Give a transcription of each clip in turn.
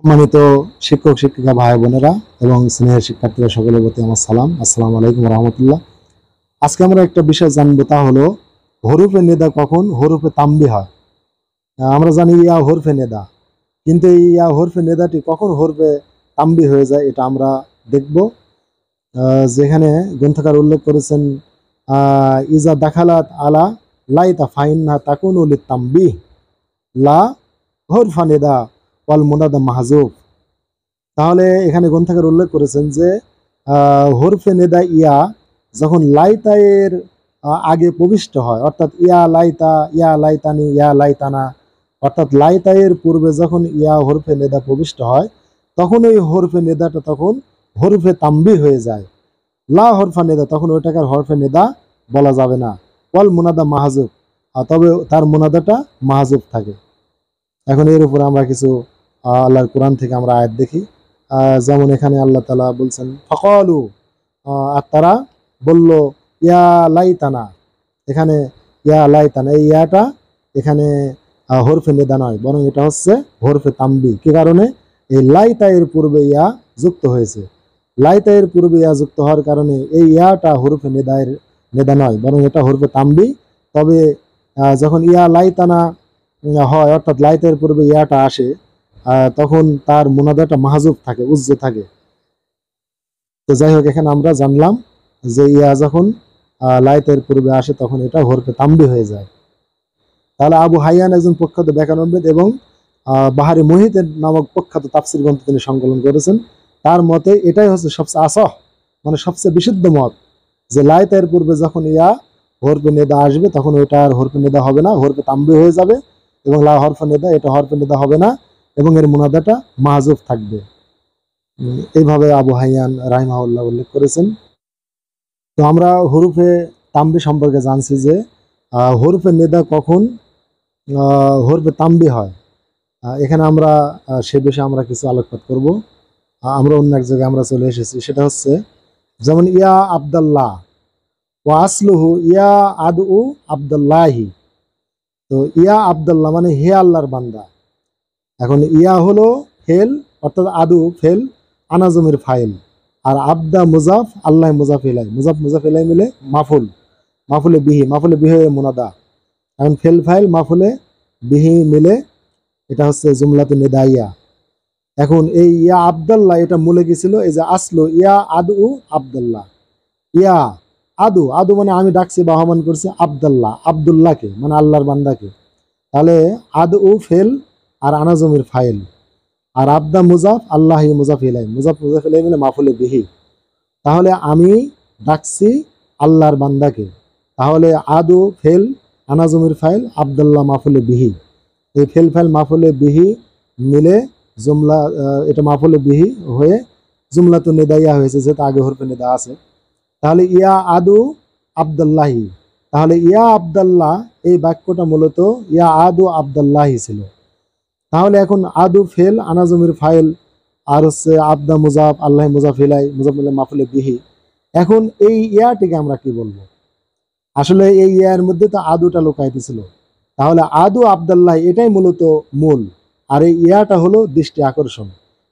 সম্মানিত শিক্ষক শিক্ষিকা ভাই বোনেরা এবং স্নেহের শিক্ষার্থীরা সকলের প্রতি আমার সালাম। আসসালামু আলাইকুম রহমতুল্লাহ। আজকে আমরা একটা বিষয় জানবো, তা হলো হরফে নেদা কখন হরফে তাম্বি হয়। আমরা জানি ইয়া হরফে নেদা, কিন্তু এই ইয়া হরফে নেদাটি কখন হরফে তাম্বি হয়ে যায় এটা আমরা দেখব। যেখানে গ্রন্থকার উল্লেখ করেছেন ইজা দাখালাত আলা লাইতা ফাইন্না তাকুনু লিতাম্বিহ লা হরফা নেদা ওয়াল মুনাদা মাহজুব। তাহলে এখানে গ্রন্থকার উল্লেখ করেছেন যে হরফে নেদা ইয়া যখন লাইতায়ের আগে প্রবিষ্ট হয়, অর্থাৎ ইয়া লাইতা, ইয়া লাইতানি, ইয়া লাইতানা, অর্থাৎ লাইতায়ের পূর্বে যখন ইয়া হরফে নেদা প্রবিষ্ট হয়, তখন ওই হরফে নেদাটা তখন হরফে তাম্বি হয়ে যায়। লা হরফা নেদা, তখন ওইটাকে আর হরফে নেদা বলা যাবে না। ওয়াল মুনাদা মাহজুব, তবে তার মুনাদাটা মাহজুব থাকে। এখন এর উপরে আমরা কিছু আল্লাহর কোরআন থেকে আমরা আয়াত দেখি। যেমন এখানে আল্লাহ তাআলা বলছেন ফাকালু, আর তারা বলল ইয়া লাইতানা। এখানে ইয়া লাইতানা, এই ইয়াটা এখানে হরফে নেদা নয়, বরং এটা হচ্ছে হরফে তাম্বি। কি কারণে? এই লাইতা এর পূর্বে ইয়া যুক্ত হয়েছে। লাইতা এর পূর্বে ইয়া যুক্ত হওয়ার কারণে এই ইয়াটা হরফে নেদা নয়, বরং এটা হরফে তাম্বি। তবে যখন ইয়া লাইতানা হয়, অর্থাৎ লাইতের পূর্বে ইয়াটা আসে, তখন তার মুনাদাটা মাহজুব থাকে, উজ্জ থাকে। তো যাই হোক, এখানে আমরা জানলাম যে ইয়া যখন লাইতের পূর্বে আসে তখন এটা হরফে তাম্বি হয়ে যায়। তাহলে আবু হাইয়ান একজন প্রখ্যাত ব্যাকরণবিদ এবং বাহারি মুহিতের নামক প্রখ্যাত তাফসীর গ্রন্থ তিনি সংকলন করেছেন। তার মতে এটাই হচ্ছে সবচেয়ে আসহ, মানে সবচেয়ে বিশুদ্ধ মত, যে লাইতের পূর্বে যখন ইয়া হরফে নেদা আসবে তখন ওইটা আর হরফে নেদা হবে না, হরফে তাম্বি হয়ে যাবে। এবং লা হরফে নেদা, এটা হরফে নেদা হবে না এবং এর মুনাদাটা মাহজুব থাকবে। এইভাবে আবু হাইয়ান রাহিমাহুল্লাহ উল্লেখ করেছেন। তো আমরা হরফে তাম্বি সম্পর্কে জানছি যে হরফে নেদা কখন হরফে তাম্বি হয়। এখানে আমরা সে বিষয়ে আমরা কিছু আলোকপাত করব। আমরা অন্য এক জায়গায় আমরা চলে এসেছি, সেটা হচ্ছে যেমন ইয়া আবদাল্লাহ ওয়া আসলুহু ইয়া আদউ আবদুল্লাহি। তো ইয়া আবদুল্লাহ মানে হে আল্লাহর বান্দা। এখন ইয়া হলো ফেল, অর্থাৎ আদু ফেল, আনাজমের ফাইল, আর আবদা মুজাফ, আল্লাহ মুজাফ ইলাই, মুজাফ মুজাফ ইলাই মিলে মাফুল, মাফুলে বিহি, মাফুলে বিহি মুনাদা। এখন ফেল ফাইল মাফুলে বিহি মিলে এটা হচ্ছে জুমলাতে নিদাইয়া। এখন এই ইয়া আবদাল্লাহ এটা মূলে কি ছিল? এই যে আসলো ইয়া আদু আবদুল্লাহ, ইয়া আদু, আদু মানে আমি ডাকছি বা আহ্বান করছি আবদুল্লাহ, আবদুল্লাহকে মানে আল্লাহর বান্দাকে। তাহলে আদু ফেল আর আনাজমির ফাইল, আর আবদা মুজাফ, আল্লাহ মুজাফ ইলাই, মুজাফ মুজাফ ইলাই মিলে মাফুলে বিহি। তাহলে আমি ডাকছি আল্লাহর বান্দাকে। তাহলে আদু ফেল, আনাজমির ফাইল, আবদুল্লাহ মাফুলে বিহি। এই ফেল ফাইল মাফুলে বিহি মিলে জুমলা, এটা মাফুলে বিহি হয়ে জুমলা তো নেদাইয়া হয়েছে, যেহেতু আগে হরফে নেদা আছে। তাহলে ইয়া আদু আবদুল্লাহি, তাহলে ইয়া আবদুল্লাহ এই বাক্যটা মূলত ইয়া আদু আবদুল্লাহি ছিল। তাহলে এখন আদু ফেল, আনাজমির ফাইল, আর হচ্ছে আবদা মুজাফ, আল্লাহ মুজাফ ইলাই, মুজাফ ইলাই মাফুলে বিহি। এখন এই ইয়াটিকে আমরা কি বলবো? আসলে এই ইয়ার মধ্যে তো আদুটা লুকাইতে ছিল। তাহলে আদু আবদুল্লাহ এটাই মূলত মূল, আর এই ইয়াটা হলো দৃষ্টি আকর্ষণ।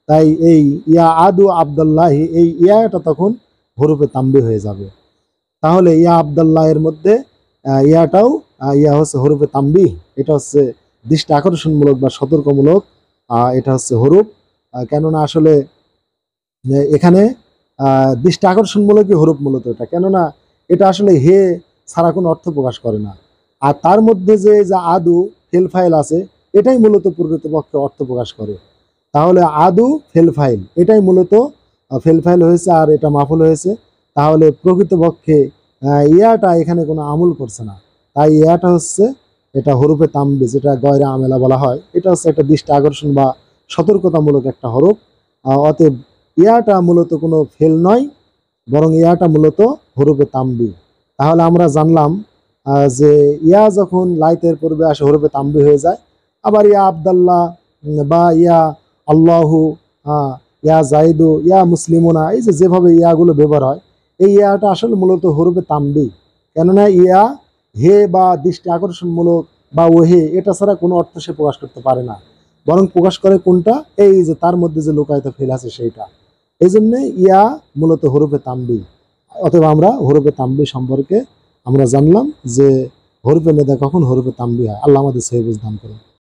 তাই এই ইয়া আদু আবদুল্লাহি, এই ইয়াটা তখন হরফে তাম্বি হয়ে যাবে। তাহলে ইয়া আবদুল্লাহ এর মধ্যে ইয়াটাও ইয়া হচ্ছে হরফে তাম্বি, এটা হচ্ছে দৃষ্টি আকর্ষণমূলক বা সতর্কমূলক, এটা হচ্ছে হরফ। কেননা আসলে এখানে দৃষ্টি আকর্ষণমূলকই হরফ মূলত এটা, কেননা এটা আসলে হে ছাড়া কোনো অর্থ প্রকাশ করে না। আর তার মধ্যে যে যা আদু ফেল ফাইল আছে, এটাই মূলত প্রকৃতপক্ষে অর্থ প্রকাশ করে। তাহলে আদু ফেল ফাইল এটাই মূলত ফেল ফাইল হয়েছে, আর এটা মাফুল হয়েছে। তাহলে প্রকৃতপক্ষে ইয়াটা এখানে কোনো আমল করছে না। তাই ইয়াটা হচ্ছে এটা হরফে তাম্বি, যেটা গয়রা আমেলা বলা হয়। এটা হচ্ছে একটা দৃষ্টি আকর্ষণ বা সতর্কতামূলক একটা হরফ। অতএব ইয়াটা মূলত কোনো ফেল নয়, বরং ইয়াটা মূলত হরফে তাম্বি। তাহলে আমরা জানলাম যে ইয়া যখন লাইতের পূর্বে আসে হরফে তাম্বি হয়ে যায়। আবার ইয়া আবদাল্লাহ বা ইয়া আল্লাহু, ইয়া জাইদু, ইয়া মুসলিমুনা, এই যে যেভাবে ইয়াগুলো ব্যবহার হয়, এই ইয়াটা আসলে মূলত হরফে তাম্বি। কেননা ইয়া হে বা দৃষ্টি আকর্ষণমূলক বা ওহে, এটা ছাড়া কোনো অর্থ সে প্রকাশ করতে পারে না। বরং প্রকাশ করে কোনটা, এই যে তার মধ্যে যে লুকায়িত ফেল আছে সেইটা। এই জন্য ইয়া মূলত হরফে তাম্বি। অথবা আমরা হরফে তাম্বি সম্পর্কে আমরা জানলাম যে হরফে নেদা কখন হরফে তাম্বি হয়। আল্লাহ আমাদের সহিহ বুঝ দান করুন।